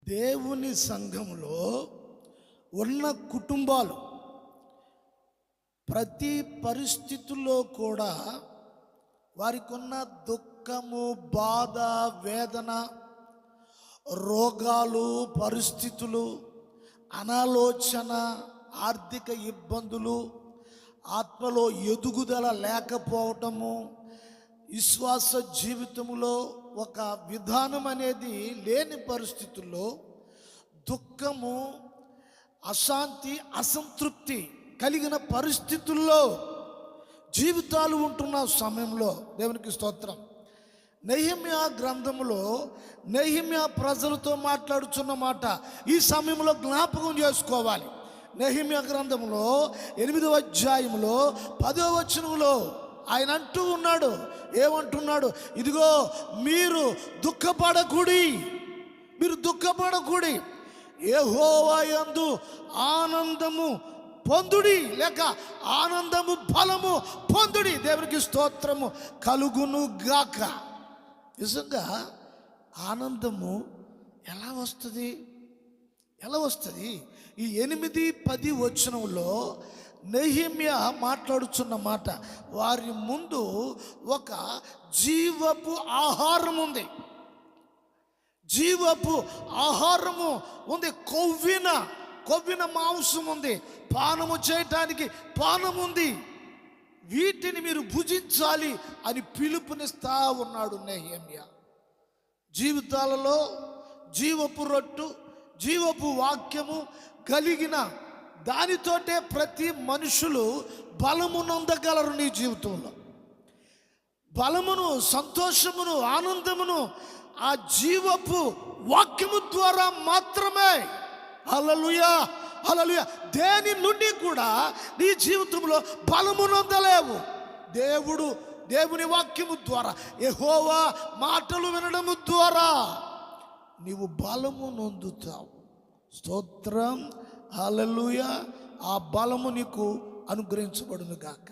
దేవుని సంఘంలో ఉన్న కుటుంబాలు ప్రతి పరిస్థితుల్లో కూడా వారికి ఉన్న దుఃఖము, బాధ, వేదన, రోగాలు, పరిస్థితులు, అనాలోచన, ఆర్థిక ఇబ్బందులు, ఆత్మలో ఎదుగుదల లేకపోవటము, విశ్వాస జీవితంలో ఒక విధానం అనేది లేని పరిస్థితుల్లో దుఃఖము, అశాంతి, అసంతృప్తి కలిగిన పరిస్థితుల్లో జీవితాలు ఉంటున్న సమయంలో దేవునికి స్తోత్రం. నెహెమ్యా గ్రంథములో నెహెమ్యా ప్రజలతో మాట్లాడుచున్న మాట ఈ సమయంలో జ్ఞాపకం చేసుకోవాలి. నెహెమ్యా గ్రంథంలో 8వ అధ్యాయంలో 10వ వచనంలో ఆయన అంటూ ఉన్నాడు, ఏమంటున్నాడు? ఇదిగో మీరు దుఃఖపడకుడి, యెహోవా యందు ఆనందము పొందుడి, లేక ఆనందము బలము పొందుడి. దేవునికి స్తోత్రము కలుగును గాక. నిజంగా ఆనందము ఎలా వస్తుంది? ఈ 8-10 వచనంలో నెహెమ్యా మాట్లాడుచున్న మాట, వారి ముందు ఒక జీవపు ఆహారం ఉంది, కొవ్విన మాంసం ఉంది, పానము చేయటానికి పానం ఉంది, వీటిని మీరు భుజించాలి అని పిలుపునిస్తా ఉన్నాడు నెహెమ్యా. జీవితాలలో జీవపు రొట్టు, జీవపు వాక్యము కలిగిన దానితోటే ప్రతి మనుషులు బలము నొందగలరు. నీ జీవితంలో బలమును, సంతోషమును, ఆనందమును ఆ జీవపు వాక్యము ద్వారా మాత్రమే. హల్లెలూయా, హల్లెలూయా. దేని నుండి కూడా నీ జీవితంలో బలము నొందలేవు. దేవుని వాక్యము ద్వారా, యెహోవా మాటలు వినడము ద్వారా నీవు బలము నొందుతావు. స్తోత్రం, హల్లెలూయా. ఆ బలము నీకు అనుగ్రహించబడును గాక.